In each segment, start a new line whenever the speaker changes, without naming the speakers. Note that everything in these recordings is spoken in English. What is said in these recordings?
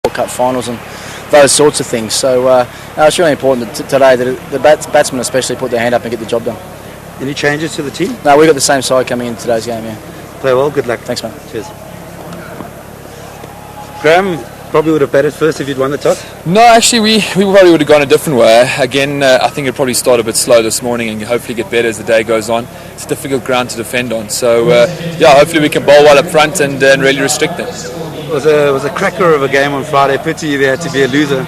World Cup finals and those sorts of things. So it's really important today that the batsmen especially put their hand up and get the job done.
Any changes to the team?
No, we've got the same side coming in today's game, yeah.
Play well, good luck.
Thanks, mate.
Cheers. Graham probably would have batted first if you'd won the toss?
No, actually we probably would have gone a different way. Again, I think it probably started a bit slow this morning and hopefully get better as the day goes on. It's a difficult ground to defend on. So, hopefully we can bowl well up front and really restrict them.
It was a cracker of a game on Friday. Pity there had to be a loser.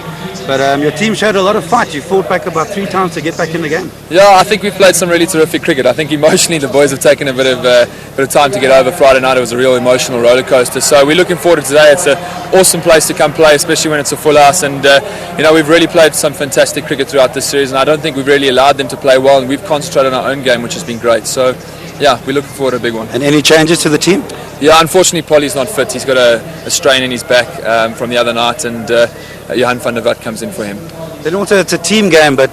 But your team showed a lot of fight. You fought back about 3 times to get back in the game.
Yeah, I think we've played some really terrific cricket. I think emotionally the boys have taken a bit of time to get over. Friday night it was a real emotional roller coaster. So we're looking forward to today. It's an awesome place to come play, especially when it's a full house. And we've really played some fantastic cricket throughout this series, and I don't think we've really allowed them to play well. And we've concentrated on our own game, which has been great. So yeah, we're looking forward to a big one.
And any changes to the team?
Yeah, unfortunately Polly's not fit. He's got a strain in his back from the other night, and Johan van der Walt comes in for him.
Then also it's a team game, but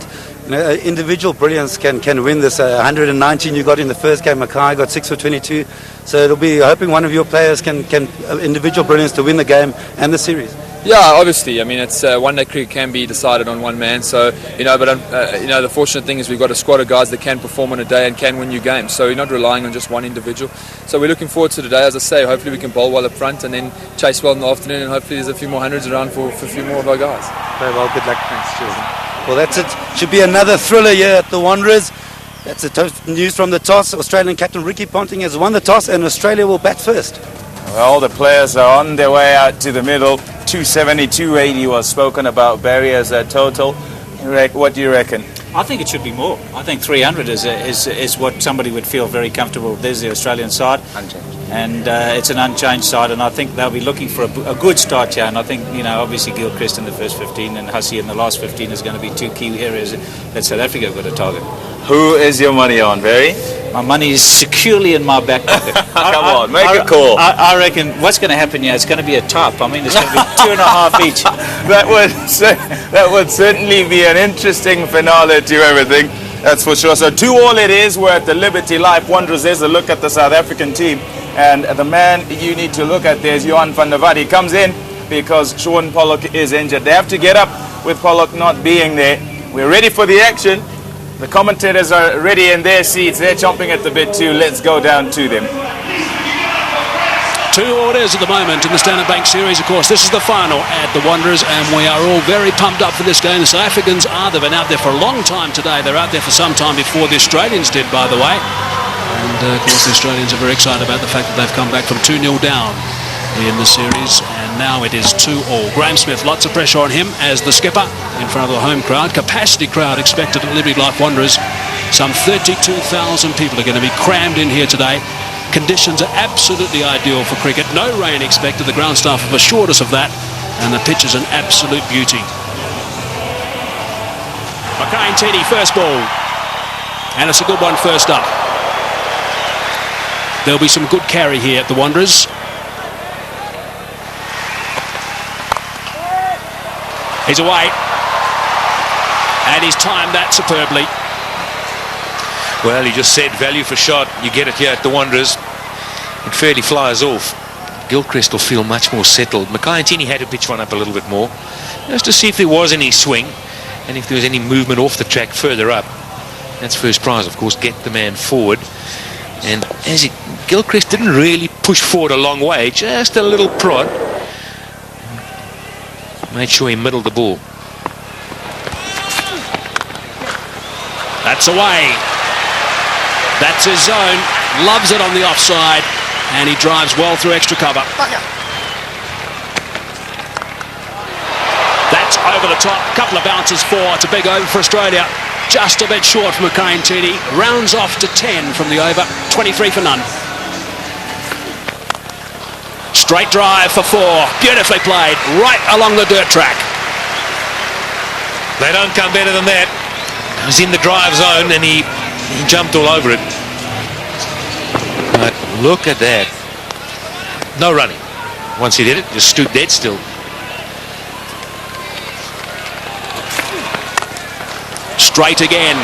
individual brilliance can win this. 119 you got in the first game. Mackay got 6 for 22. So it'll be hoping one of your players can individual brilliance to win the game and the series.
Yeah, obviously. I mean, it's one-day cricket can be decided on one man. So the fortunate thing is we've got a squad of guys that can perform on a day and can win you games. So you're not relying on just one individual. So we're looking forward to today. As I say, hopefully we can bowl well up front and then chase well in the afternoon, and hopefully there's a few more hundreds around for a few more of our guys.
Very well. Good luck. Thanks. Cheers. Well, that's it. Should be another thriller here at the Wanderers. That's the news from the toss. Australian captain Ricky Ponting has won the toss, and Australia will bat first.
Well, the players are on their way out to the middle. 270, 280 was spoken about. Barry as a total. What do you reckon?
I think it should be more. I think 300 is what somebody would feel very comfortable. There's the Australian side.
Unchanged.
And it's an unchanged side, and I think they'll be looking for a good start here. And I think, obviously Gilchrist in the first 15 and Hussey in the last 15 is going to be 2 key areas that South Africa have got to target.
Who is your money on, Barry?
My money is securely in my back pocket.
Come on, make a call.
I reckon what's going to happen here, it's going to be a top. I mean, it's going to be 2.5 each.
That would certainly be an interesting finale to everything. That's for sure. So 2-2 it is. We're at the Liberty Life Wanderers. There's a look at the South African team. And the man you need to look at there is Johan van der Walt. He comes in because Shaun Pollock is injured. They have to get up with Pollock not being there. We're ready for the action. The commentators are ready in their seats. They're chomping at the bit too. Let's go down to them.
2 orders at the moment in the Standard Bank Series. Of course, this is the final at the Wanderers, and we are all very pumped up for this game. The South Africans they've been out there for a long time today. They're out there for some time before the Australians did, by the way. And, of course, the Australians are very excited about the fact that they've come back from 2-0 down in the series, and now it is 2-2. Graham Smith, lots of pressure on him as the skipper in front of the home crowd. Capacity crowd expected at Liberty Life Wanderers. Some 32,000 people are going to be crammed in here today. Conditions are absolutely ideal for cricket. No rain expected. The ground staff have assured us of that, and the pitch is an absolute beauty. Mackay Ntini, first ball, and it's a good one first up. There'll be some good carry here at the Wanderers. He's away, and he's timed that superbly.
Well, he just said value for shot. You get it here at the Wanderers. It fairly flies off. Gilchrist will feel much more settled. Mackay Ntini had to pitch one up a little bit more, just to see if there was any swing and if there was any movement off the track further up. That's first prize, of course, get the man forward. And Gilchrist didn't really push forward a long way, just a little prod. Made sure he middled the ball.
That's away. That's his zone. Loves it on the offside, and he drives well through extra cover. That's over the top. Couple of bounces for. It's a big over for Australia. Just a bit short for Mackay Ntini. Rounds off to 10 from the over. 23 for none. Straight drive for 4. Beautifully played. Right along the dirt track.
They don't come better than that. He was in the drive zone and he jumped all over it. But look at that. No running. Once he did it, just stood dead still.
Straight again.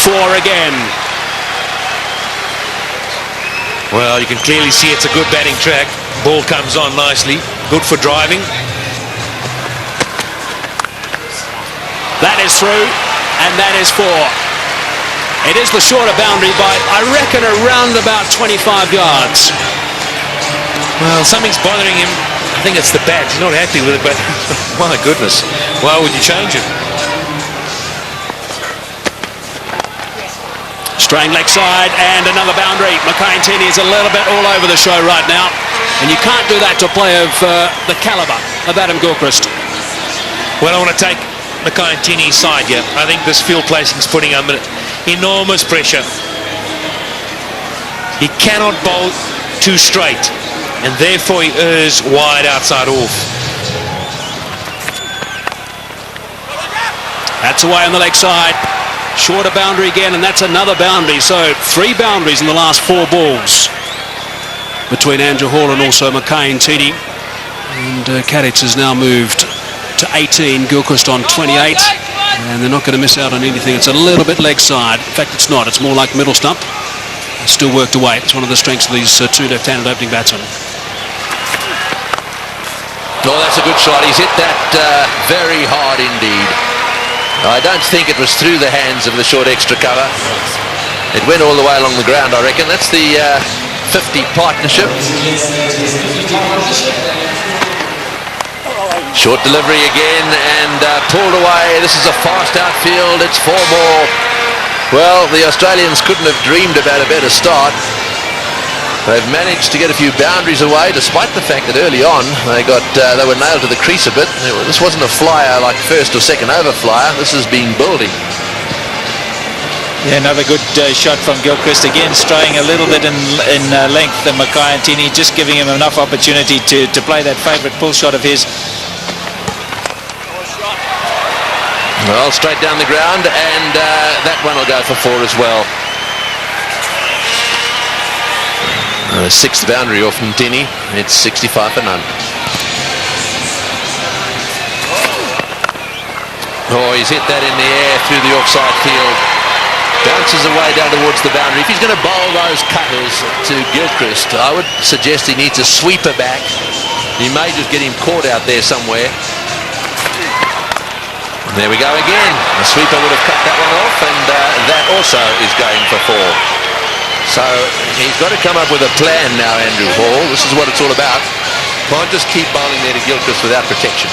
4 again.
Well, you can clearly see it's a good batting track. Ball comes on nicely. good for driving.
That is through, and that is 4. It is the shorter boundary by, I reckon, around about 25 yards.
Well, something's bothering him. I think it's the bat. He's not happy with it, but my goodness, why would you change it?
Straying leg side and another boundary. Mackay-Ntini is a little bit all over the show right now, and you can't do that to a player of the calibre of Adam Gilchrist.
Well, I want to take Mackay-Ntini's side here. I think this field placing is putting him under enormous pressure. He cannot bowl too straight, and therefore he errs wide outside off.
That's away on the leg side. Shorter boundary again, and that's another boundary. So 3 boundaries in the last 4 balls between Andrew Hall and also Mackay-Ntini. And Kadic has now moved to 18, Gilchrist on 28, and they're not going to miss out on anything. It's a little bit leg side. In fact, it's not. It's more like middle stump. It's still worked away. It's one of the strengths of these 2 left-handed opening batsmen.
Oh, that's a good shot. He's hit that very hard indeed. I don't think it was through the hands of the short extra cover. It went all the way along the ground, I reckon. That's the 50 partnership. Short delivery again and pulled away. This is a fast outfield. It's 4 more. Well, the Australians couldn't have dreamed about a better start. They've managed to get a few boundaries away, despite the fact that early on they were nailed to the crease a bit. This wasn't a flyer like first or second over flyer. This has been building.
Yeah, another good shot from Gilchrist. Again, straying a little bit in length than Mackay-Ntini, just giving him enough opportunity to play that favourite pull shot of his.
Well, straight down the ground, and that one will go for 4 as well. The 6th boundary off Ntini. It's 65 for none. Oh, he's hit that in the air through the offside field. Bounces away down towards the boundary. If he's going to bowl those cutters to Gilchrist, I would suggest he needs a sweeper back. He may just get him caught out there somewhere. And there we go again. The sweeper would have cut that one off, and that also is going for 4. So he's got to come up with a plan now, Andrew Hall. This is what it's all about. Can't just keep bowling there to Gilchrist without protection.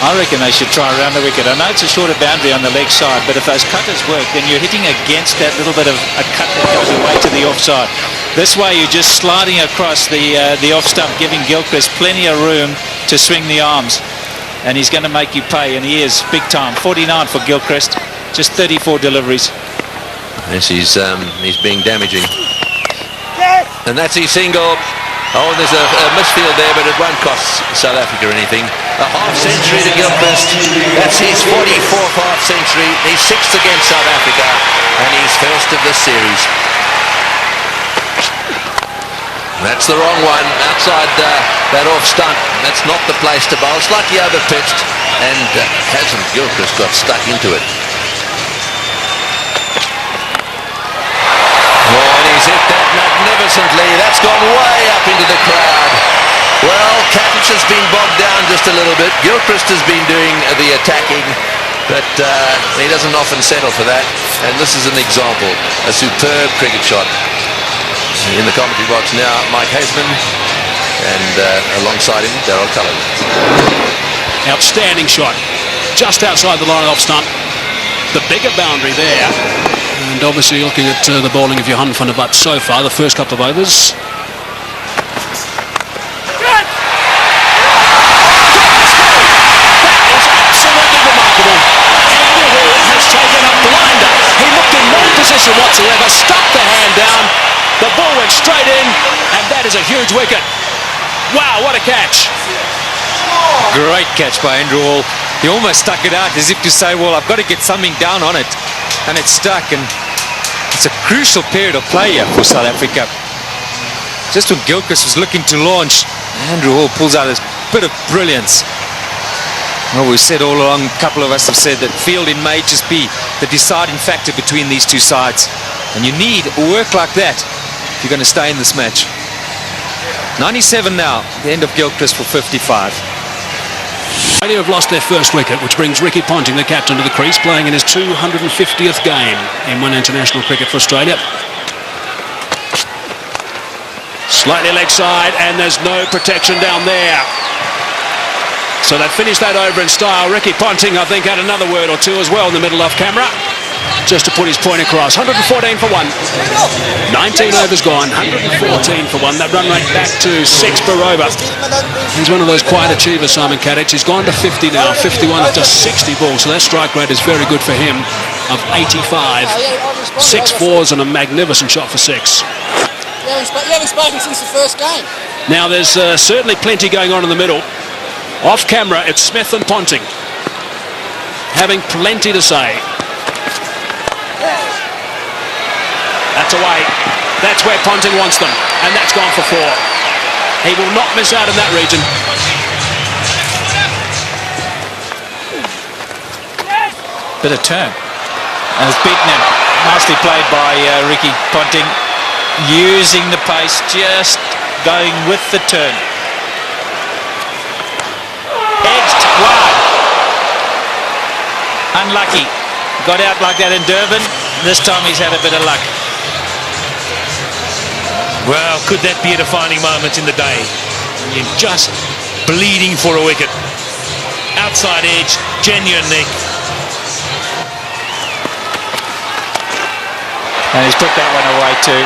I reckon they should try around the wicket. I know it's a shorter boundary on the leg side, but if those cutters work, then you're hitting against that little bit of a cut that goes away to the offside. This way you're just sliding across the off stump, giving Gilchrist plenty of room to swing the arms. And he's going to make you pay, and he is big time. 49 for Gilchrist, just 34 deliveries.
Yes, he's being damaging. And that's his single. Oh, there's a misfield there, but it won't cost South Africa anything. A half-century to Gilchrist. That's his 44th half-century. He's 6th against South Africa, and he's first of this series. That's the wrong one. Outside that off-stump. That's not the place to bowl. Slightly over-pitched, and hasn't Gilchrist got stuck into it. He's hit that magnificently. That's gone way up into the crowd. Well, Kadic has been bogged down just a little bit. Gilchrist has been doing the attacking, but he doesn't often settle for that. And this is an example. A superb cricket shot. In the commentary box now, Mike Haseman, and alongside him, Daryl Cullen.
Outstanding shot. Just outside the line of off stump. The bigger boundary there. And obviously looking at the bowling of Johan van der Walt so far, the first couple of overs. That is absolutely remarkable. Andrew Hall has taken a blinder. He looked in no position whatsoever, stuck the hand down. The ball went straight in, and that is a huge wicket. Wow, what a catch.
Great catch by Andrew Hall. He almost stuck it out as if to say, well, I've got to get something down on it. And it's stuck, and it's a crucial period of play here for South Africa. Just when Gilchrist was looking to launch, Andrew Hall pulls out this bit of brilliance. Well, we've said all along, a couple of us have said that fielding may just be the deciding factor between these two sides. And you need work like that if you're going to stay in this match. 97 now, the end of Gilchrist for 55.
Australia have lost their first wicket, which brings Ricky Ponting, the captain, to the crease, playing in his 250th game in one international cricket for Australia. Slightly leg side, and there's no protection down there. So they've finished that over in style. Ricky Ponting, I think, had another word or two as well in the middle off camera, just to put his point across. 114 for one. 19 overs gone, 114 for one. That run rate back to 6 per over. He's one of those quiet achievers, Simon Katich. He's gone to 50 now, 51 of just 60 balls. So that strike rate is very good for him, of 85. 6 fours and a magnificent shot for 6.
You haven't spoken since the first game.
Now there's certainly plenty going on in the middle. Off camera, it's Smith and Ponting having plenty to say. That's away. That's where Ponting wants them, and that's gone for 4. He will not miss out in that region.
Bit of turn. And it's beaten him. Nicely played by Ricky Ponting. Using the pace, just going with the turn. Edged wide. Unlucky. Got out like that in Durban. This time he's had a bit of luck.
Well, could that be a defining moment in the day? You're just bleeding for a wicket. Outside edge, genuine nick.
And he's put that one away too.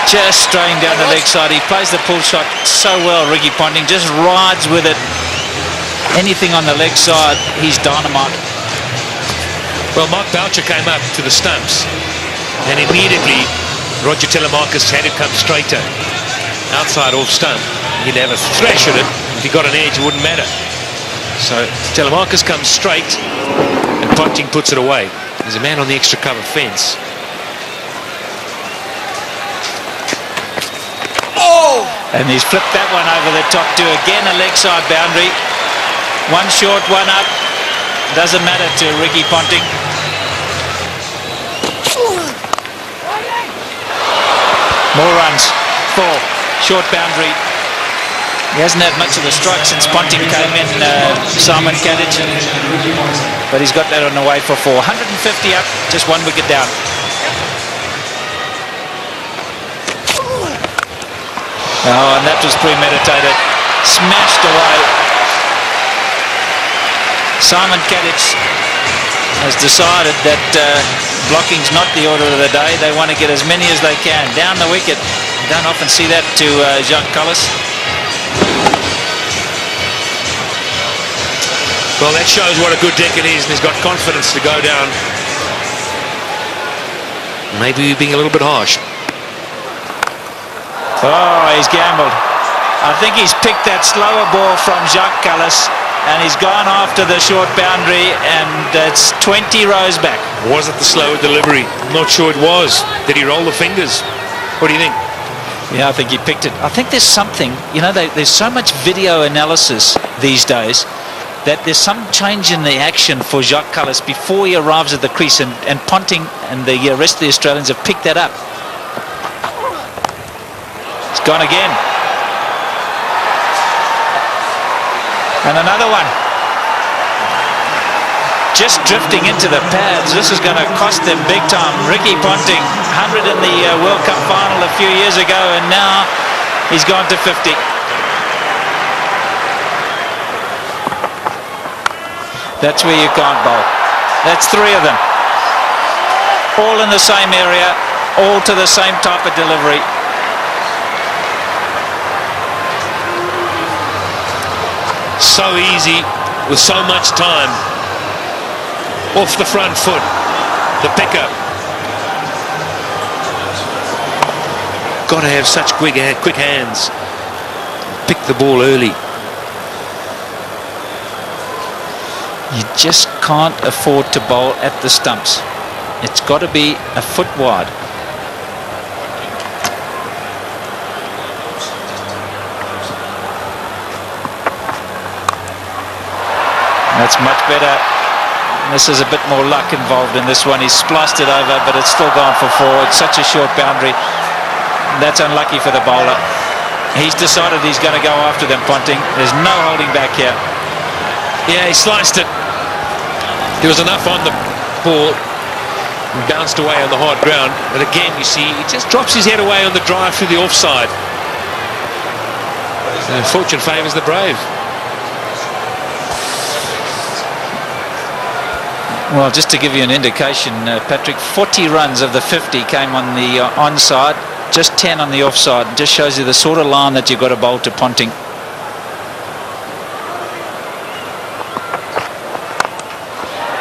Just straying down the leg side. He plays the pull shot so well, Ricky Ponting. Just rides with it. Anything on the leg side, he's dynamite.
Well, Mark Boucher came up to the stumps, and immediately Roger Telemarcus had it come straighter. Outside off stump. He'd have a thrash at it. If he got an edge, it wouldn't matter. So Telemarcus comes straight, and Ponting puts it away. There's a man on the extra cover fence.
And he's flipped that one over the top to again a leg side boundary. One short, one up. Doesn't matter to Ricky Ponting. More runs. 4. Short boundary. He hasn't had much of the strike since Ponting came in, Simon Katich. But he's got that on the way for 4. 150 up, just 1 wicket down. Oh, and that was premeditated. Smashed away. Simon Katich has decided that blocking's not the order of the day. They want to get as many as they can. Down the wicket. You don't often see that to Jacques Kallis.
Well, that shows what a good deck it is, and he's got confidence to go down. Maybe being a little bit harsh.
Oh, he's gambled. I think he's picked that slower ball from Jacques Kallis, and he's gone after the short boundary, and it's 20 rows back.
Was it the slower delivery? I'm not sure it was. Did he roll the fingers? What do you think?
Yeah, I think he picked it. I think there's something, you know, there's so much video analysis these days that there's some change in the action for Jacques Kallis before he arrives at the crease, and Ponting and the rest of the Australians have picked that up. It's gone again. And another one. Just drifting into the pads. This is going to cost them big time. Ricky Ponting, 100 in the World Cup final a few years ago, and now he's gone to 50. That's where you can't bowl. That's 3 of them. All in the same area, all to the same type of delivery.
So easy, with so much time. Off the front foot, the pickup. Got to have such quick hands. Pick the ball early.
You just can't afford to bowl at the stumps. It's got to be a foot wide. That's much better. This is a bit more luck involved in this one. He's spliced it over, but it's still gone for 4. It's such a short boundary. That's unlucky for the bowler. He's decided he's going to go after them, Ponting. There's no holding back here.
Yeah, he sliced it. There was enough on the ball. And bounced away on the hard ground. But again, you see, he just drops his head away on the drive through the offside. And fortune favours the brave.
Well, just to give you an indication, Patrick, 40 runs of the 50 came on the onside, just 10 on the offside. Just shows you the sort of line that you've got to bowl to Ponting.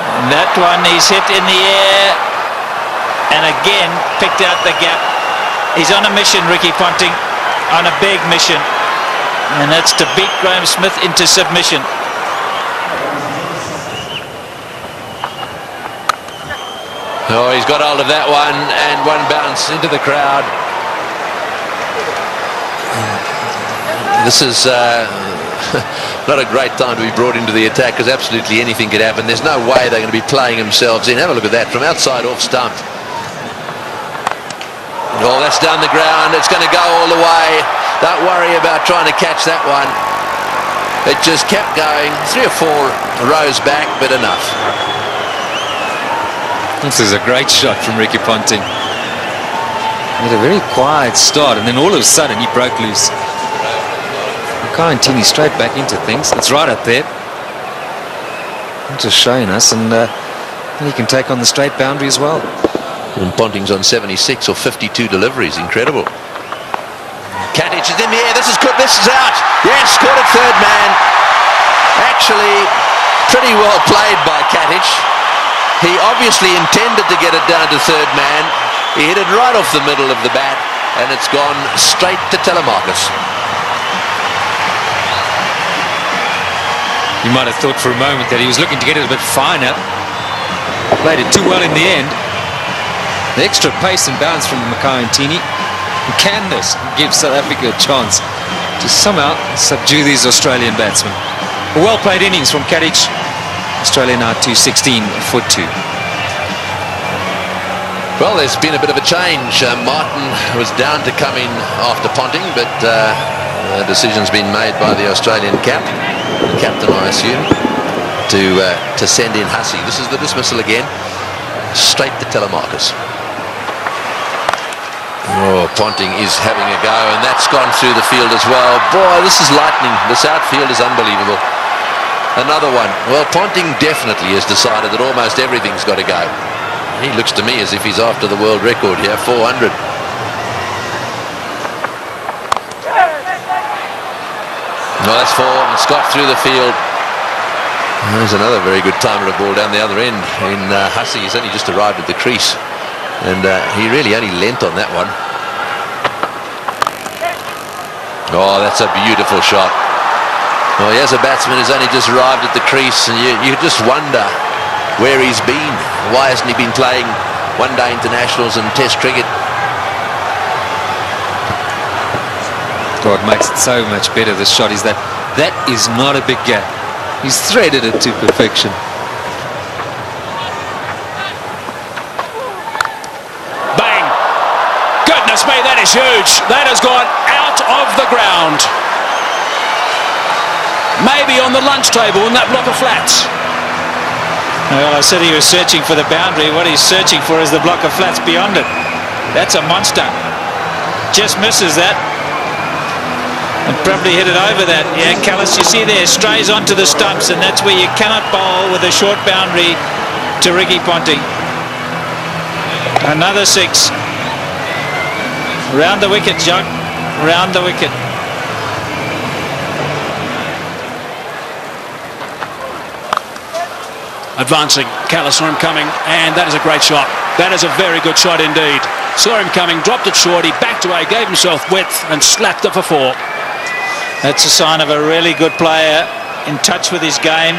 And that one he's hit in the air, and again picked out the gap. He's on a mission, Ricky Ponting, on a big mission, and that's to beat Graham Smith into submission.
Oh, he's got hold of that one, and one bounce into the crowd. This is not a great time to be brought into the attack, because absolutely anything could happen. There's no way they're going to be playing themselves in. Have a look at that from outside off stump. Oh, that's down the ground. It's going to go all the way. Don't worry about trying to catch that one. It just kept going. 3 or 4 rows back, but enough.
This is a great shot from Ricky Ponting. He had a very quiet start, and then all of a sudden he broke loose. Makai straight back into things. It's right up there. Just showing us, and he can take on the straight boundary as well.
And Ponting's on 76 or 52 deliveries. Incredible. Katic is in the air. This is good. This is out. Yes, caught it third man. Actually, pretty well played by Katic. He obviously intended to get it down to third man. He hit it right off the middle of the bat, and it's gone straight to Telemarcus.
You might have thought for a moment that he was looking to get it a bit finer. Played it too well in the end. The extra pace and bounce from Makai Ntini. Can this give South Africa a chance to somehow subdue these Australian batsmen? A well-played innings from Katic. Australia now 216 for 2.
Well, there's been a bit of a change. Martin was down to come in after Ponting, but a decision's been made by the Australian captain, I assume, to send in Hussey. This is the dismissal again, straight to Telemarcus. Oh, Ponting is having a go, and that's gone through the field as well. Boy, this is lightning. This outfield is unbelievable. Another one. Well, Ponting definitely has decided that almost everything's got to go. He looks to me as if he's after the world record here, 400. Well, that's 4, and Scott through the field. There's another very good timer of ball down the other end. Hussey has only just arrived at the crease, and he really only lent on that one. Oh, that's a beautiful shot. Well, here's a batsman who's only just arrived at the crease, and you just wonder where he's been. Why hasn't he been playing one-day internationals and Test cricket?
God, makes it so much better. This shot is that is not a big gap. He's threaded it to perfection.
Bang! Goodness me, that is huge. That has gone out of the ground. Maybe on the lunch table in that block of flats.
Well, I said he was searching for the boundary. What he's searching for is the block of flats beyond it. That's a monster. Just misses that. And probably hit it over that. Yeah, Callis, you see there, strays onto the stumps, and that's where you cannot bowl with a short boundary to Ricky Ponting. Another 6. Round the wicket, Jock. Round the wicket.
Advancing, Callis saw him coming, and that is a great shot. That is a very good shot indeed. Saw him coming, dropped it short, he backed away, gave himself width, and slapped it for 4.
That's a sign of a really good player, in touch with his game.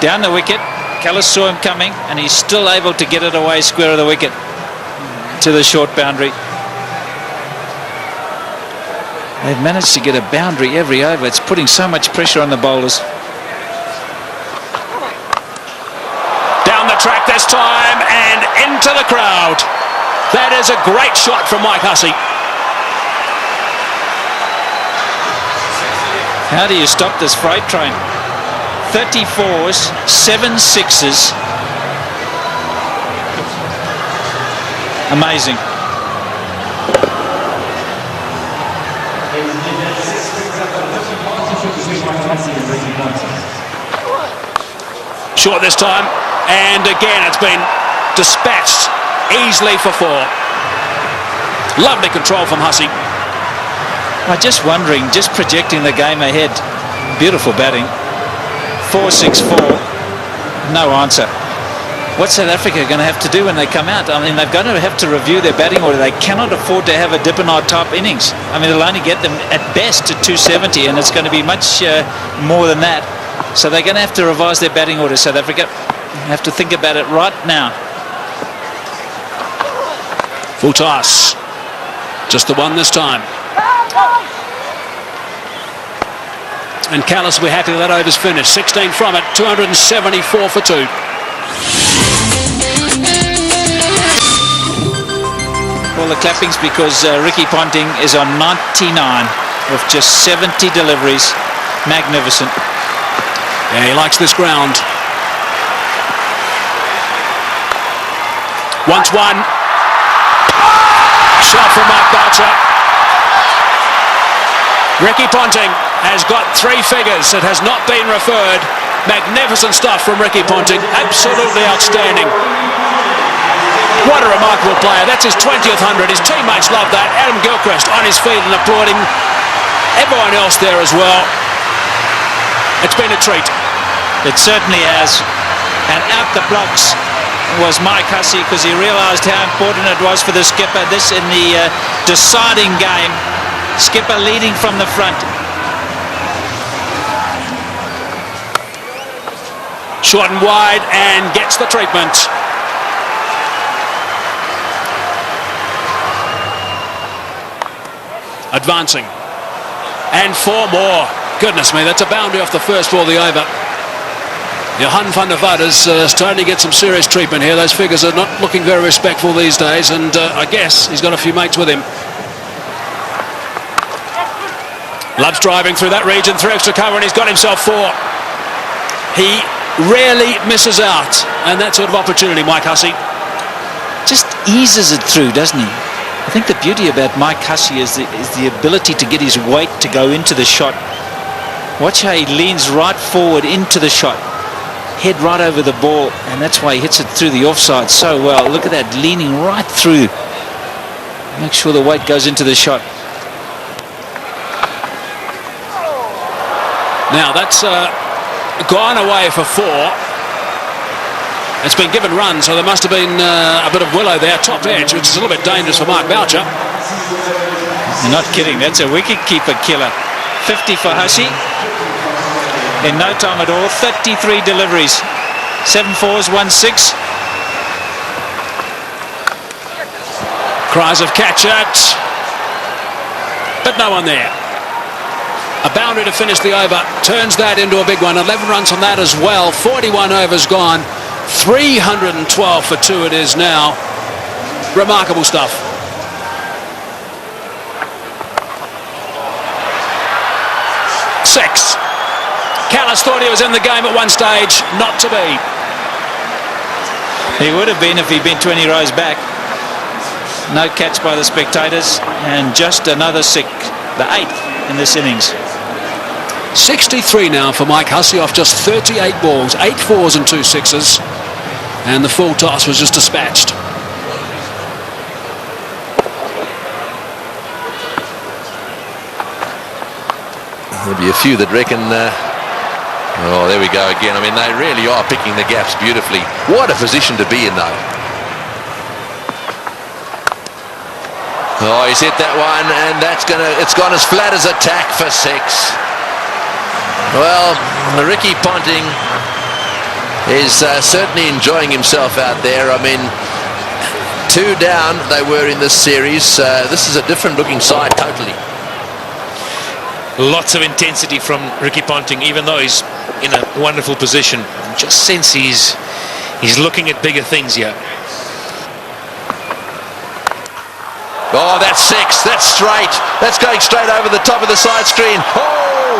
Down the wicket, Callis saw him coming, and he's still able to get it away square of the wicket to the short boundary. They've managed to get a boundary every over. It's putting so much pressure on the bowlers.
Track this time, and into the crowd. That is a great shot from Mike Hussey.
How do you stop this freight train? 34s, 7 6s. Amazing.
Short this time, and again it's been dispatched easily for 4. Lovely control from Hussey.
I'm just wondering, just projecting the game ahead. Beautiful batting. 4-6-4. No answer. What's South Africa going to have to do when they come out? I mean, they're going to have to review their batting order. They cannot afford to have a Dippenaar type innings. I mean, it'll only get them at best to 270, and it's going to be much more than that. So they're going to have to revise their batting order, South Africa. Have to think about it right now.
Full toss. Just the one this time. And Callis will be happy that over's finished. 16 from it, 274 for 2.
All the clappings because Ricky Ponting is on 99 with just 70 deliveries. Magnificent.
Yeah, he likes this ground. Once one. Shot from Mark Boucher. Ricky Ponting has got 3 figures. It has not been referred. Magnificent stuff from Ricky Ponting. Absolutely outstanding. What a remarkable player. That's his 20th 100. His teammates love that. Adam Gilchrist on his feet and applauding. Everyone else there as well. It's been a treat.
It certainly has. And out the blocks was Mike Hussey because he realised how important it was for the skipper. This in the deciding game. Skipper leading from the front.
Short and wide and gets the treatment. Advancing. And 4 more. Goodness me, that's a boundary off the first ball of the over. Johan van der Vaart is starting to get some serious treatment here. Those figures are not looking very respectful these days, and I guess he's got a few mates with him. Loves driving through that region, 3 extra cover, and he's got himself 4. He rarely misses out, and that sort of opportunity, Mike Hussey.
Just eases it through, doesn't he? I think the beauty about Mike Hussey is the ability to get his weight to go into the shot. Watch how he leans right forward into the shot. Head right over the ball, and that's why he hits it through the offside so well. Look at that, leaning right through. Make sure the weight goes into the shot.
Now that's gone away for 4. It's been given run, so there must have been a bit of willow there, top edge, which is a little bit dangerous for Mark Boucher.
You're not kidding, that's a wicket-keeper killer. 50 for Hussey. In no time at all, 33 deliveries. 7 4s, 1 6.
Cries of catch it. But no one there. A boundary to finish the over. Turns that into a big one. 11 runs on that as well. 41 overs gone. 312 for 2 it is now. Remarkable stuff. Six. Callis thought he was in the game at one stage. Not to be.
He would have been if he'd been 20 rows back. No catch by the spectators, and just another 6, the 8th in this innings.
63 now for Mike Hussey off just 38 balls, 8 4s and 2 6s, and the full toss was just dispatched.
There'll be a few that reckon, oh, there we go again. I mean, they really are picking the gaps beautifully. What a position to be in, though. Oh, he's hit that one, and it's gone as flat as a tack for 6. Well, Ricky Ponting is certainly enjoying himself out there. I mean, 2 down they were in this series. This is a different looking side totally.
Lots of intensity from Ricky Ponting, even though he's in a wonderful position. Just sense he's looking at bigger things here.
Oh, that's 6. That's straight. That's going straight over the top of the side screen. Oh!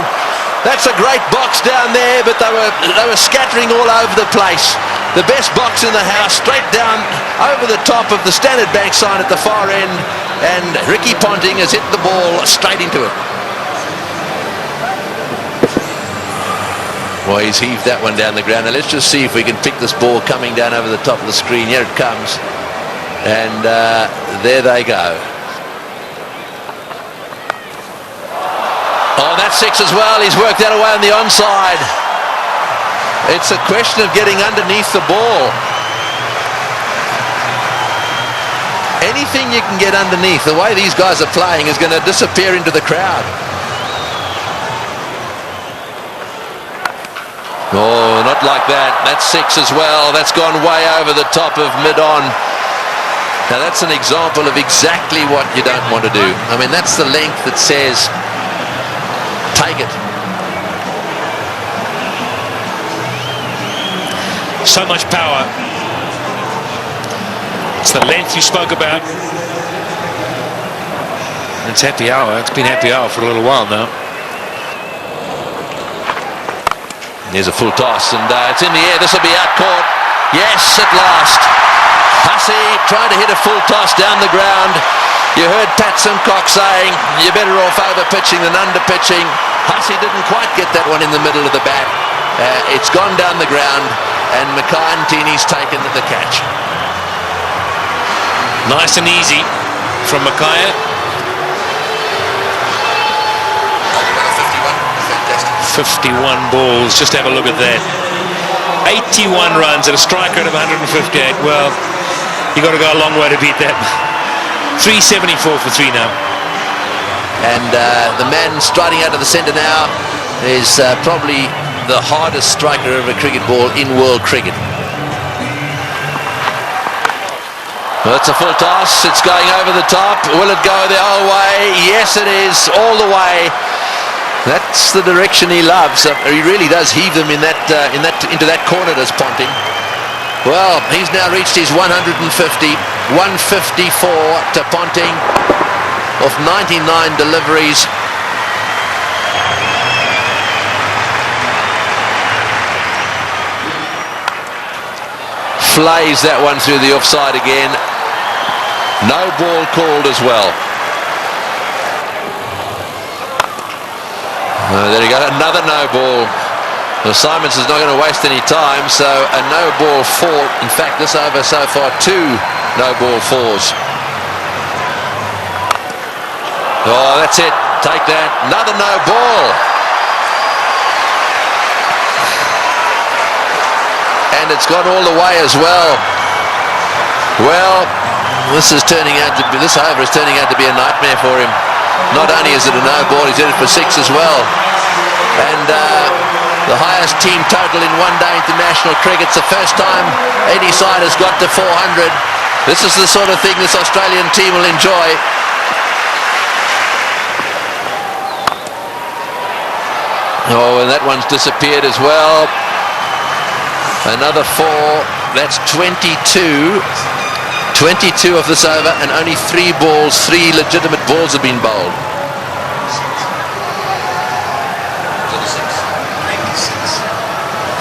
That's a great box down there, but they were scattering all over the place. The best box in the house, straight down over the top of the Standard Bank sign at the far end, and Ricky Ponting has hit the ball straight into it. Well, he's heaved that one down the ground. Now let's just see if we can pick this ball coming down over the top of the screen. Here it comes. And there they go. Oh, that's 6 as well. He's worked that away on the onside. It's a question of getting underneath the ball. Anything you can get underneath, the way these guys are playing, is going to disappear into the crowd. Oh, not like that. That's 6 as well. That's gone way over the top of mid-on. Now that's an example of exactly what you don't want to do. I mean, that's the length that says, take it.
So much power. It's the length you spoke about. It's happy hour. It's been happy hour for a little while now.
There's a full toss, and it's in the air. This will be out caught. Yes, at last. Hussey trying to hit a full toss down the ground. You heard Pat Simcock saying you're better off over pitching than under pitching. Hussey didn't quite get that one in the middle of the bat. It's gone down the ground, and Mackay-Ntini's taken the catch.
Nice and easy from Mackay. 51 balls, just have a look at that. 81 runs at a strike rate of 158. Well, you got to go a long way to beat that. 374 for 3 now.
And the man striding out of the centre now is probably the hardest striker of a cricket ball in world cricket. Well, it's a full toss. It's going over the top. Will it go the whole way? Yes, it is, all the way. That's the direction he loves. He really does heave them into that corner, does Ponting. Well, he's now reached his 150, 154 to Ponting of 99 deliveries. Flays that one through the offside again. No ball called as well. There you go, another no ball. Well, Simons is not going to waste any time, so a no ball 4. In fact, this over so far 2 no ball 4s. Oh, that's it. Take that. Another no ball. And it's gone all the way as well. Well, this over is turning out to be a nightmare for him. Not only is it a no ball, he's hit it for 6 as well. And the highest team total in one-day international cricket. It's the first time any side has got to 400. This is the sort of thing this Australian team will enjoy. Oh, and that one's disappeared as well. Another 4. That's 22. 22 of this over, and only 3 balls, 3 legitimate balls have been bowled.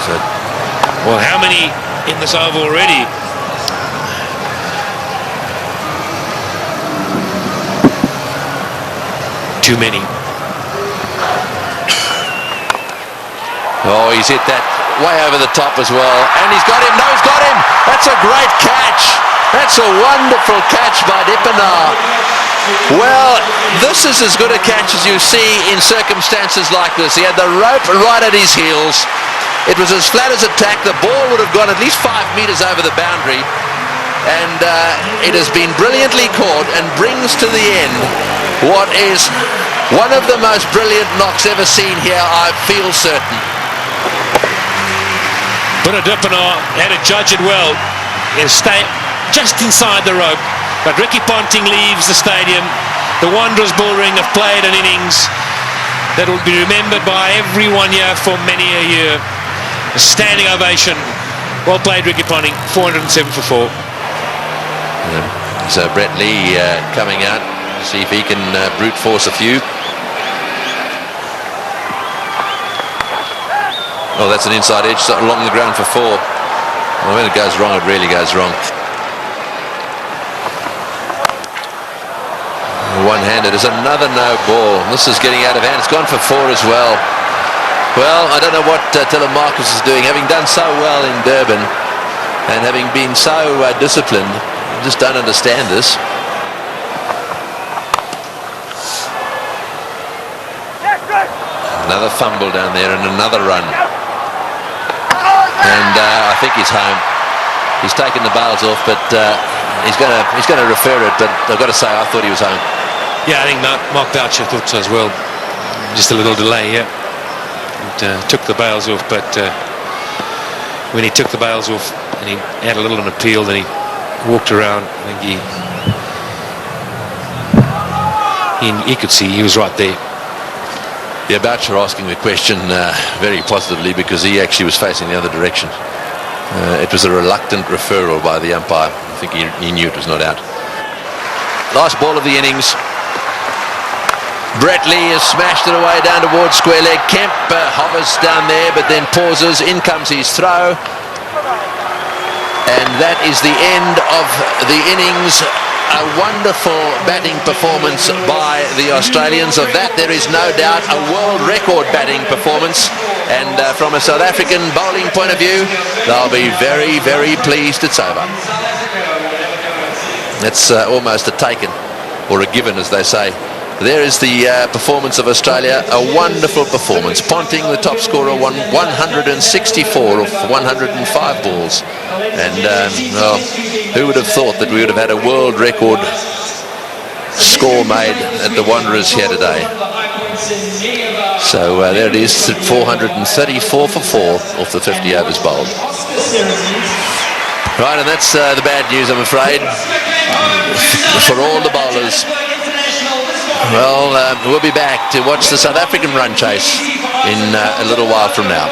So, well, how many in this over already? Too many.
Oh, he's hit that way over the top as well, and he's got him. No, he's got him. That's a great catch. That's a wonderful catch by Dippenaar. Well, this is as good a catch as you see in circumstances like this. He had the rope right at his heels. It was as flat as a tack. The ball would have gone at least 5 metres over the boundary. And it has been brilliantly caught and brings to the end what is one of the most brilliant knocks ever seen here, I feel certain.
But Dippenaar had to judge it well. He'll stay just inside the rope, but Ricky Ponting leaves the stadium. The Wanderers bullring have played an innings that will be remembered by everyone here for many a year. A standing ovation. Well played, Ricky Ponting. 407 for 4.
So Brett Lee coming out, see if he can brute force a few. Oh, that's an inside edge along the ground for 4. Well, when it goes wrong, it really goes wrong. One-handed is another no ball. This is getting out of hand. It's gone for 4 as well. Well, I don't know what Telemarcus is doing. Having done so well in Durban and having been so disciplined, I just don't understand this. Another fumble down there and another run. And I think he's home. He's taken the bails off, but he's going to refer it. But I've got to say, I thought he was home.
Yeah, I think Mark Boucher thought so as well. Just a little delay here. And, took the bails off, but when he took the bails off and he had a little an appeal, then he walked around. I think he could see he was right there.
Yeah, Boucher asking the question very positively because he actually was facing the other direction. It was a reluctant referral by the umpire. I think he knew it was not out. Last ball of the innings. Brett Lee has smashed it away down towards square leg. Kemp hovers down there but then pauses. In comes his throw. And that is the end of the innings. A wonderful batting performance by the Australians. Of that there is no doubt a world record batting performance. And from a South African bowling point of view, they'll be very, very pleased it's over. That's almost a taken, or a given as they say. There is the performance of Australia, a wonderful performance. Ponting, the top scorer, won 164 of 105 balls. And well, who would have thought that we would have had a world record score made at the Wanderers here today? So there it is, 434 for 4 off the 50 overs bowled. Right, and that's the bad news, I'm afraid, for all the bowlers. Well, we'll be back to watch the South African run chase in a little while from now.